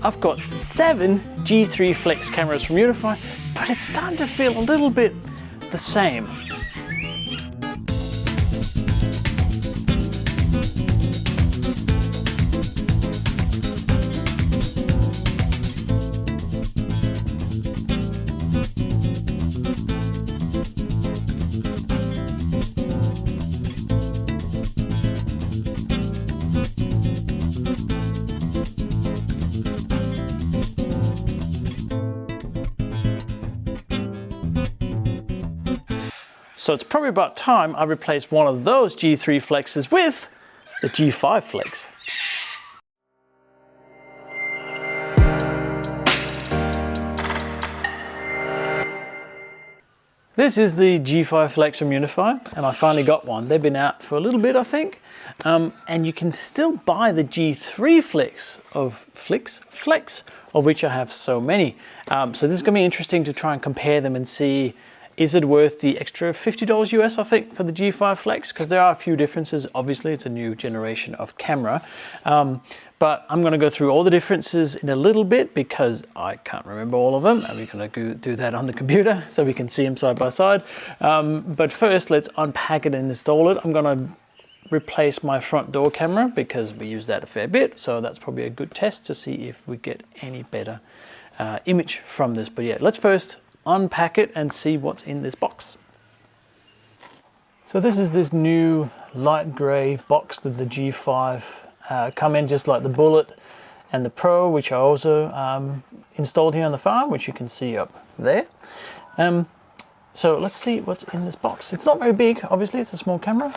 I've got 7 G3 Flex cameras from Unifi, but it's starting to feel a little bit the same. So it's probably about time I replace one of those G3 Flexes with the G5 Flex. This is the G5 Flex from Unifi, and I finally got one. They've been out for a little bit, I think. And you can still buy the G3 Flex, of which I have so many. So this is gonna be interesting to try and compare them and see, is it worth the extra $50 US, I think, for the G5 Flex? Because there are a few differences. Obviously, it's a new generation of camera. But I'm going to go through all the differences in a little bit because I can't remember all of them. And we're going to do that on the computer so we can see them side by side. But first, let's unpack it and install it. I'm going to replace my front door camera because we use that a fair bit. So that's probably a good test to see if we get any better image from this. But yeah, let's first unpack it and see what's in this box. So this is this new light gray box that the G5 come in, just like the Bullet and the Pro, which I also installed here on the farm, which you can see up there. So let's see what's in this box. It's not very big, obviously, it's a small camera.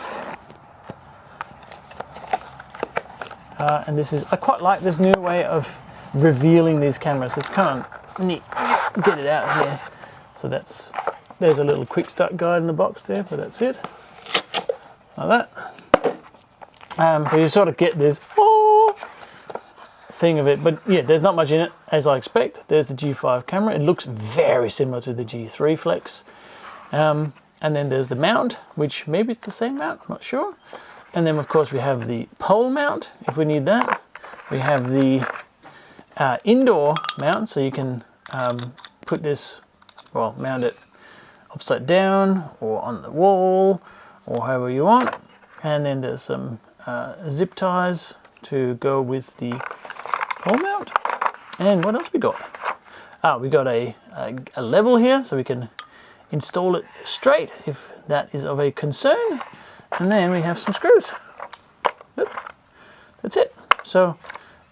And this is, I quite like this new way of revealing these cameras. It's kind of neat. Get it out here. So there's a little quick start guide in the box there, but that's it, like that. But you sort of get this thing of it, but yeah, there's not much in it as I expect. There's the G5 camera. It looks very similar to the G3 Flex. And then there's the mount, which maybe it's the same mount, I'm not sure. And then of course we have the pole mount if we need that. We have the indoor mount, so you can put this, well, mount it upside down or on the wall or however you want. And then there's some zip ties to go with the pole mount. And what else we got? We got a level here so we can install it straight if that is of a concern. And then we have some screws. That's it. So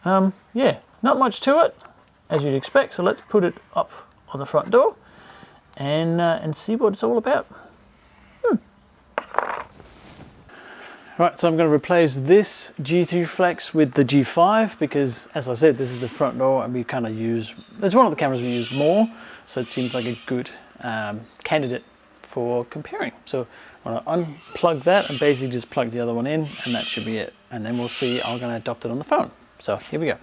yeah, not much to it as you'd expect. So let's put it up on the front door and see what it's all about. Right, so I'm going to replace this G3 Flex with the G5 because, as I said, this is the front door and we kind of use, it's one of the cameras we use more, so it seems like a good candidate for comparing. So I'm going to unplug that and basically just plug the other one in, and that should be it. And then we'll see, I'm going to adopt it on the phone. So here we go.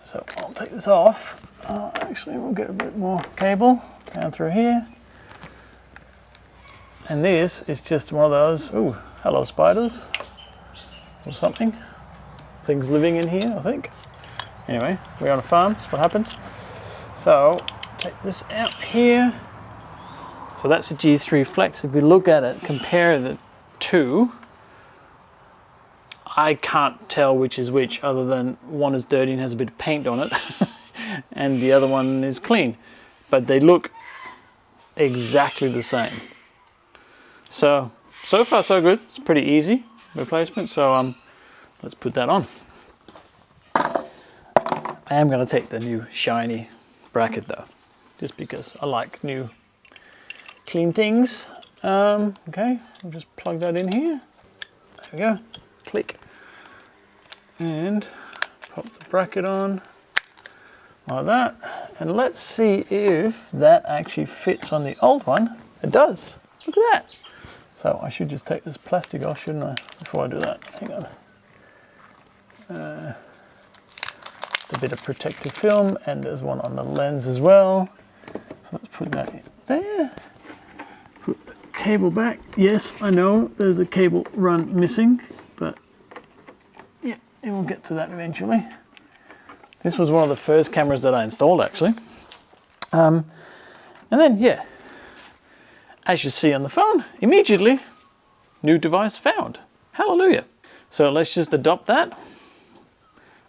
So I'll take this off. Actually, we'll get a bit more cable down through here. And this is just one of those, ooh, hello spiders, or something. Things living in here, I think. Anyway, we're on a farm, that's what happens. So, take this out here. So that's a G3 Flex. If we look at it, compare the two, I can't tell which is which other than one is dirty and has a bit of paint on it and the other one is clean. But they look exactly the same. So far so good. It's a pretty easy replacement. So let's put that on. I am going to take the new shiny bracket though, just because I like new clean things. Okay, I'll just plug that in here. There we go. Click. And pop the bracket on like that. And let's see if that actually fits on the old one. It does. Look at that. So I should just take this plastic off, shouldn't I, before I do that? Hang on. A bit of protective film, and there's one on the lens as well. So let's put that in there. Put the cable back. Yes, I know there's a cable run missing, but yeah, we'll get to that eventually. This was one of the first cameras that I installed actually. And then, yeah, as you see on the phone, immediately, new device found. Hallelujah. So let's just adopt that.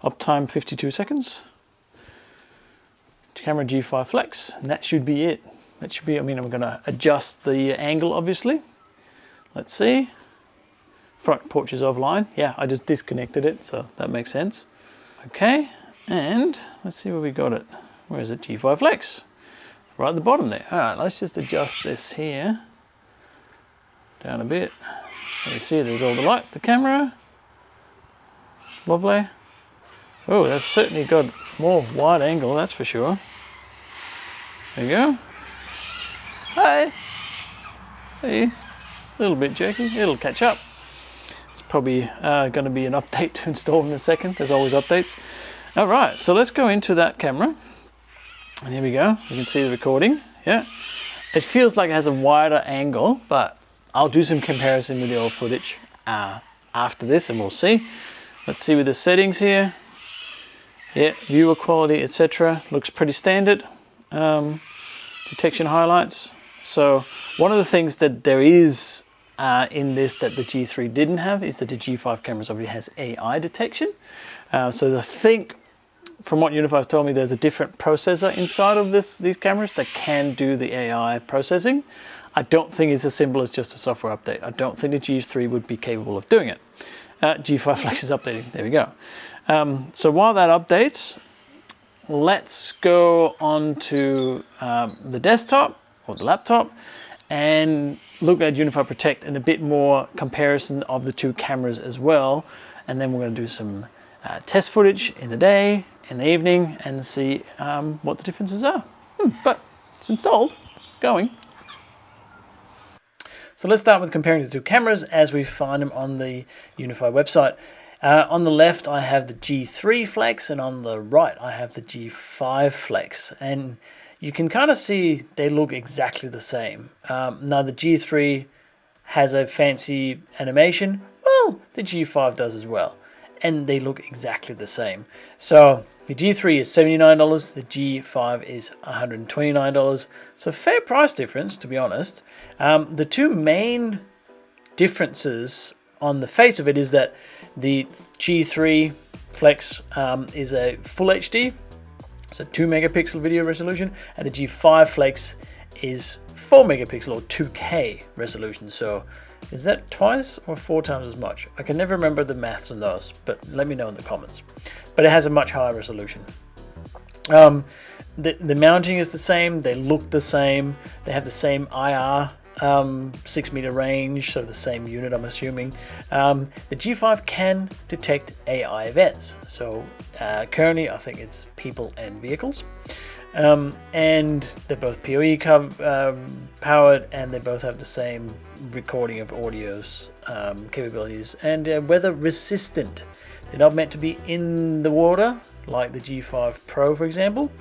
Uptime 52 seconds. Camera G5 Flex, and that should be it. That should be, I mean, I'm gonna adjust the angle, obviously. Let's see. Front porch is offline. Yeah, I just disconnected it, so that makes sense. Okay, and let's see where we got it. Where is it? G5 Flex. Right at the bottom there. All right, let's just adjust this here. Down a bit. You see there's all the lights, the camera. Lovely. Oh, that's certainly got more wide angle, that's for sure. There you go. Hi. Hey. A little bit jerky. It'll catch up. It's probably going to be an update to install in a second. There's always updates. All right, so let's go into that camera. And here we go. You can see the recording. Yeah. It feels like it has a wider angle, but I'll do some comparison with the old footage after this, and we'll see. Let's see with the settings here. Yeah, viewer quality, etc. Looks pretty standard. Detection highlights. So one of the things that there is in this that the G3 didn't have is that the G5 cameras already has AI detection. So I think from what Unifi has told me, there's a different processor inside of these cameras that can do the AI processing. I don't think it's as simple as just a software update. I don't think the G3 would be capable of doing it. G5 Flex is updating. There we go. So while that updates, let's go on to the desktop or the laptop and look at Unifi Protect and a bit more comparison of the two cameras as well. And then we're going to do some test footage in the day, in the evening, and see what the differences are. But it's installed, it's going. So let's start with comparing the two cameras as we find them on the Unifi website. On the left, I have the G3 Flex, and on the right, I have the G5 Flex. And you can kind of see they look exactly the same. Now, the G3 has a fancy animation. Well, the G5 does as well. And they look exactly the same. So the G3 is $79, the G5 is $129. So fair price difference, to be honest. The two main differences on the face of it is that the G3 Flex is a full HD, so 2 megapixel video resolution, and the G5 Flex is 4 megapixel or 2K resolution. So is that twice or 4 times as much? I can never remember the maths on those, but let me know in the comments. But it has a much higher resolution. The mounting is the same, they look the same, they have the same IR 6 meter range, so the same unit I'm assuming. The G5 can detect AI events, so currently I think it's people and vehicles, and they're both PoE powered, and they both have the same recording of audio's capabilities, and weather resistant. They're not meant to be in the water like the G5 Pro, for example.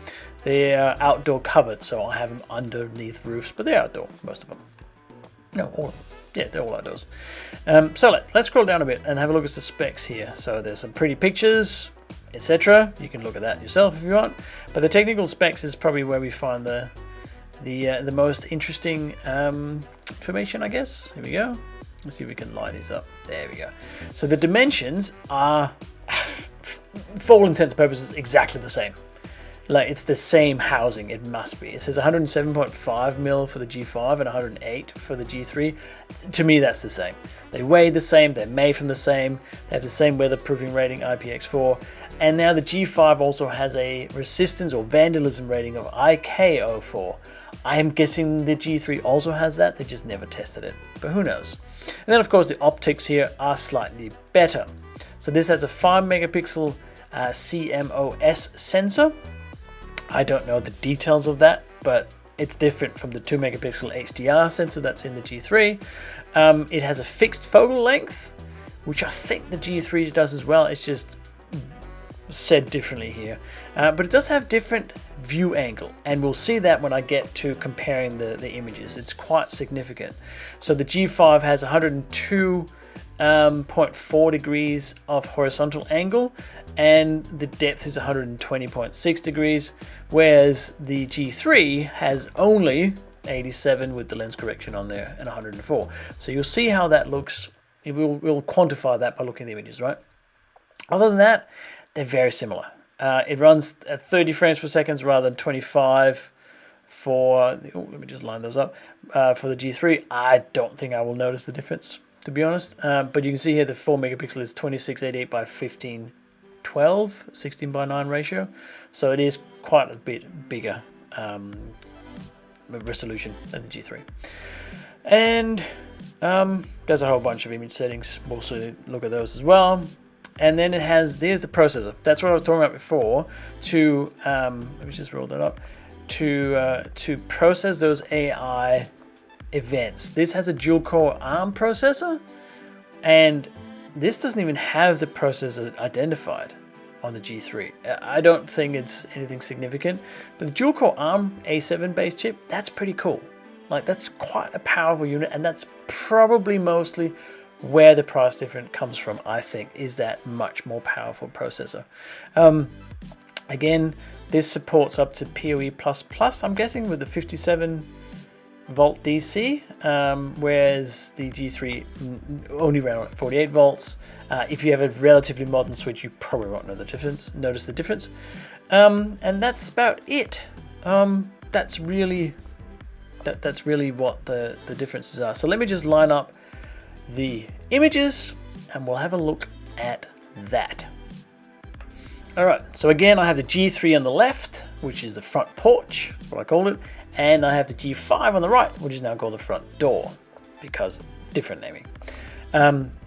They are outdoor covered, so I have them underneath roofs, but they're outdoor, most of them. No, all of them. Yeah, they're all outdoors. So let's scroll down a bit and have a look at the specs here. So there's some pretty pictures, etc. You can look at that yourself if you want. But the technical specs is probably where we find the most interesting information, I guess. Here we go. Let's see if we can line these up. There we go. So the dimensions are, for all intents and purposes, exactly the same. Like, it's the same housing, it must be. It says 107.5 mil for the G5 and 108 for the G3. To me, that's the same. They weigh the same, they're made from the same, they have the same weatherproofing rating, IPX4, and now the G5 also has a resistance or vandalism rating of IK04. I am guessing the G3 also has that, they just never tested it, but who knows. And then of course the optics here are slightly better. So this has a 5 megapixel CMOS sensor. I don't know the details of that, but it's different from the 2 megapixel HDR sensor that's in the G3. It has a fixed focal length, which I think the G3 does as well. It's just said differently here. But it does have different view angle, and we'll see that when I get to comparing the images. It's quite significant. So the G5 has 102 0.4 degrees of horizontal angle, and the depth is 120.6 degrees, whereas the G3 has only 87 with the lens correction on there and 104. So you'll see how that looks. We'll quantify that by looking at the images, right? Other than that, they're very similar. It runs at 30 frames per second rather than 25 for the, let me just line those up. For the G3, I don't think I will notice the difference, to be honest. But you can see here the 4 megapixel is 2688 by 1512, 16 by 9 ratio. So it is quite a bit bigger resolution than the G3. And there's a whole bunch of image settings. We'll also look at those as well. And then it has, there's the processor. That's what I was talking about before. To let me just roll that up. To process those AI events. This has a dual core ARM processor, and this doesn't even have the processor identified on the G3. I don't think it's anything significant, but the dual core ARM A7 based chip, that's pretty cool. Like, that's quite a powerful unit, and that's probably mostly where the price difference comes from, I think, is that much more powerful processor. Again, this supports up to PoE++, I'm guessing, with the 57 volt DC, whereas the G3 only ran at 48 volts. If you have a relatively modern switch, you probably won't notice the difference. And that's about it. That's really what the differences are. So let me just line up the images and we'll have a look at that. Alright, so again I have the G3 on the left, which is the front porch, that's what I called it, and I have the G5 on the right, which is now called the front door, because different naming.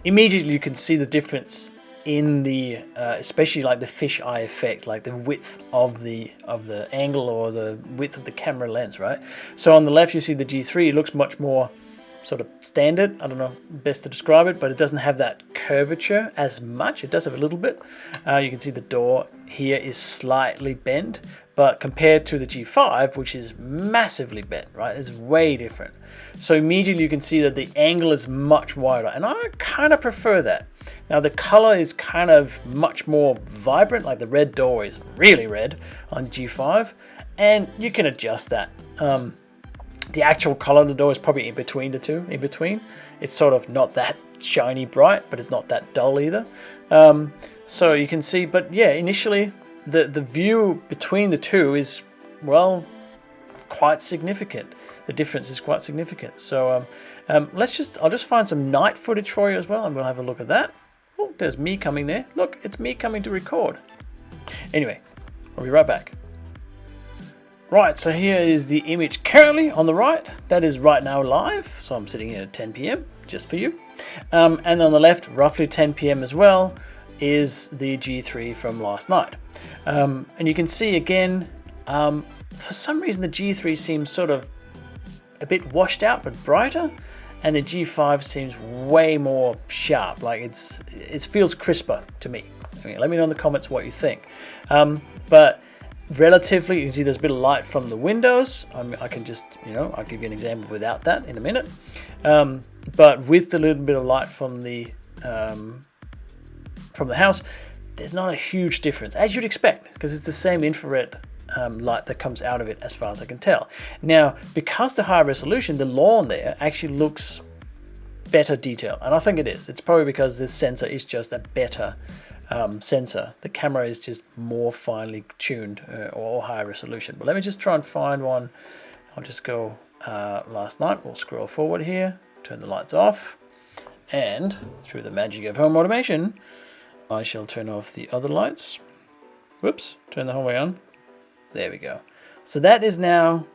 Immediately you can see the difference in the, especially like the fisheye effect, like the width of the angle or the width of the camera lens, right? So on the left you see the G3, it looks much more sort of standard. I don't know best to describe it, but it doesn't have that curvature as much. It does have a little bit. You can see the door here is slightly bent, but compared to the G5, which is massively bent, right, it's way different. So immediately you can see that the angle is much wider, and I kind of prefer that. Now the color is kind of much more vibrant, like the red door is really red on G5, and you can adjust that. The actual color of the door is probably in between the two. It's sort of not that shiny bright, but it's not that dull either. So you can see, but yeah, initially the view between the two is, well, quite significant. The difference is quite significant. So I'll just find some night footage for you as well, and we'll have a look at that. Oh, there's me coming there. Look, it's me coming to record. Anyway, I'll be right back. Right, so here is the image currently on the right. That is right now live. So I'm sitting here at 10 p.m. just for you. And on the left, roughly 10 p.m. as well, is the G3 from last night. And you can see again, for some reason the G3 seems sort of a bit washed out but brighter, and the G5 seems way more sharp. Like it feels crisper to me. I mean, let me know in the comments what you think. But relatively, you can see there's a bit of light from the windows. I can just, I'll give you an example without that in a minute. But with the little bit of light from the house, there's not a huge difference, as you'd expect, because it's the same infrared light that comes out of it, as far as I can tell. Now, because the higher resolution, the lawn there actually looks better detail, and I think it is. It's probably because this sensor is just a better sensor. The camera is just more finely tuned or higher resolution. But let me just try and find one. I'll just go last night. We'll scroll forward here, turn the lights off, and through the magic of home automation, I shall turn off the other lights. Whoops, turn the whole way on. There we go. So that is now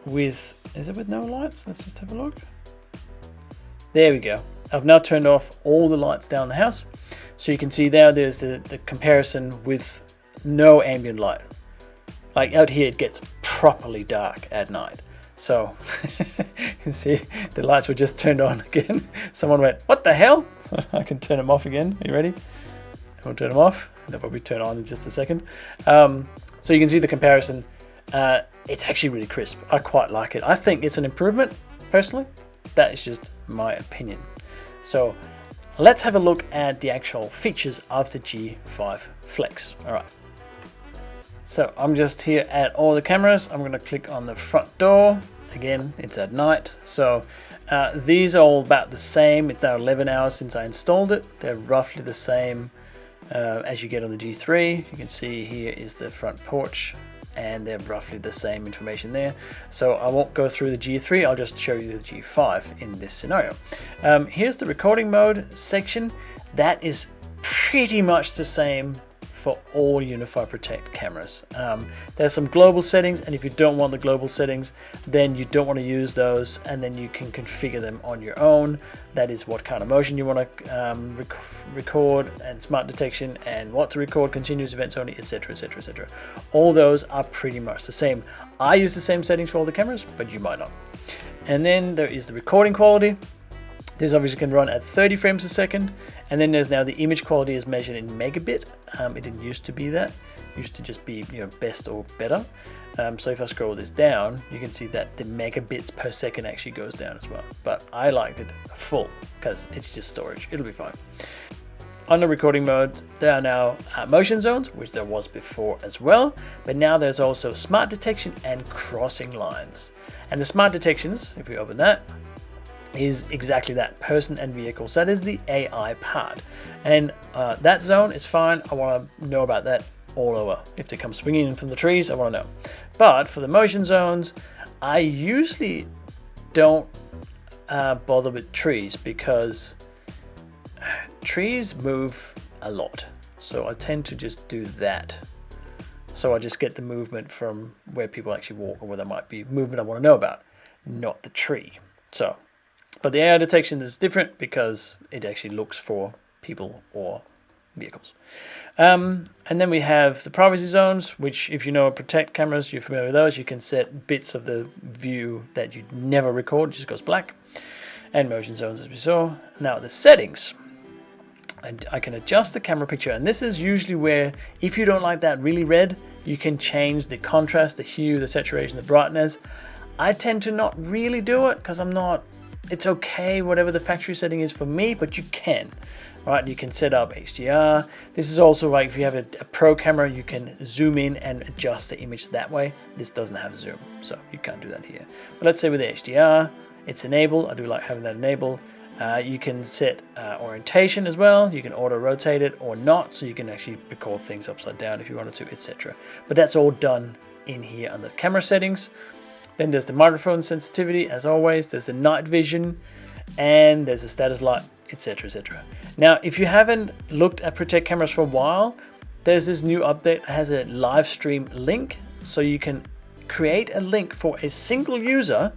with, is it with no lights? Let's just have a look. There we go. I've now turned off all the lights down the house. So you can see there's the comparison with no ambient light. Like out here, it gets properly dark at night. So you can see the lights were just turned on again. Someone went, what the hell? I can turn them off again. Are you ready? I'll turn them off. They'll probably turn on in just a second. So you can see the comparison. It's actually really crisp. I quite like it. I think it's an improvement, personally. That is just my opinion. So let's have a look at the actual features of the G5 Flex. All right. So I'm just here at all the cameras. I'm going to click on the front door. Again, it's at night. So these are all about the same. It's now 11 hours since I installed it. They're roughly the same as you get on the G3. You can see here is the front porch, and they're roughly the same information there. So I won't go through the G3, I'll just show you the G5 in this scenario. Here's the recording mode section. That is pretty much the same for all Unifi Protect cameras. There's some global settings, and if you don't want the global settings, then you don't want to use those, and then you can configure them on your own. That is what kind of motion you want to record, and smart detection, and what to record, continuous events only, etc, etc, etc. All those are pretty much the same. I use the same settings for all the cameras, but you might not. And then there is the recording quality. This obviously can run at 30 frames a second, and then there's now the image quality is measured in megabit. It didn't used to be that. It used to just be, you know, best or better. So if I scroll this down, you can see that the megabits per second actually goes down as well. But I like it full because it's just storage. It'll be fine. On the recording mode, there are now motion zones, which there was before as well, but now there's also smart detection and crossing lines. And the smart detections, if we open that, is exactly that, person and vehicles. That is the AI part, and that zone is fine. I want to know about that all over. If they come swinging in from the trees, I want to know. But for the motion zones, I usually don't bother with trees, because trees move a lot, so I tend to just do that. So I just get the movement from where people actually walk, or where there might be movement I want to know about, not the tree. So but the AI detection is different because it actually looks for people or vehicles. And then we have the privacy zones, which, if you know Protect cameras, you're familiar with those. You can set bits of the view that you never record, it just goes black. And motion zones, as we saw. Now the settings. And I can adjust the camera picture, and this is usually where, if you don't like that really red, you can change the contrast, the hue, the saturation, the brightness. I tend to not really do it because it's okay, whatever the factory setting is for me, but you can, right? You can set up HDR. This is also like if you have a pro camera, you can zoom in and adjust the image that way. This doesn't have zoom, so you can't do that here. But let's say with the HDR, it's enabled. I do like having that enabled. You can set orientation as well. You can auto rotate it or not, so you can actually record things upside down if you wanted to, etc. But that's all done in here under camera settings. Then there's the microphone sensitivity, as always. There's the night vision, and there's the status light, etc, etc. Now, if you haven't looked at Protect cameras for a while, there's this new update that has a live stream link, so you can create a link for a single user.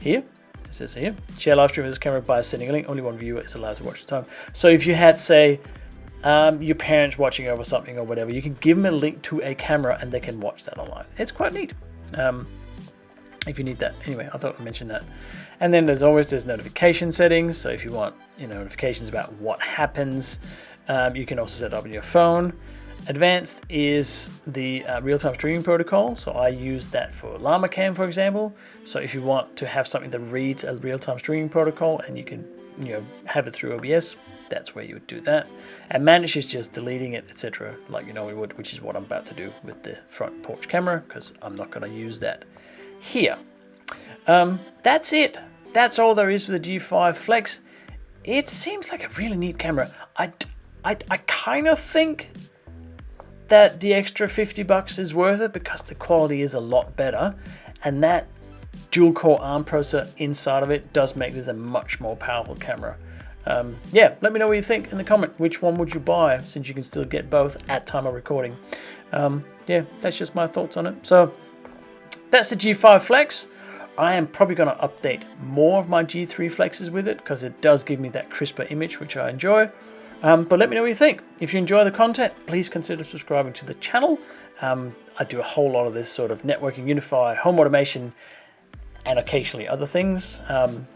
Here, it says here, share live stream with this camera by sending a link. Only one viewer is allowed to watch at a time. So if you had, say, your parents watching over something or whatever, you can give them a link to a camera and they can watch that online. It's quite neat. If you need that. Anyway, I thought I'd mention that. And then there's notification settings. So if you want notifications about what happens, you can also set up on your phone. Advanced is the real-time streaming protocol. So I use that for LlamaCam, for example. So if you want to have something that reads a real-time streaming protocol and you can have it through OBS, that's where you would do that. And manage is just deleting it, etc., like we would, which is what I'm about to do with the front porch camera, because I'm not going to use that here. That's it. That's all there is with the G5 Flex. It seems like a really neat camera. I kind of think that the extra $50 is worth it because the quality is a lot better, and that dual core ARM processor inside of it does make this a much more powerful camera. Yeah, let me know what you think in the comment. Which one would you buy, since you can still get both at time of recording? Yeah, that's just my thoughts on it. So that's the G5 Flex. I am probably going to update more of my G3 Flexes with it because it does give me that crisper image, which I enjoy. But let me know what you think. If you enjoy the content, please consider subscribing to the channel. I do a whole lot of this sort of networking, Unifi, home automation, and occasionally other things.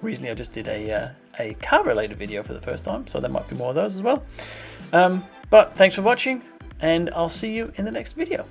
Recently I just did a car related video for the first time, so there might be more of those as well. But thanks for watching, and I'll see you in the next video.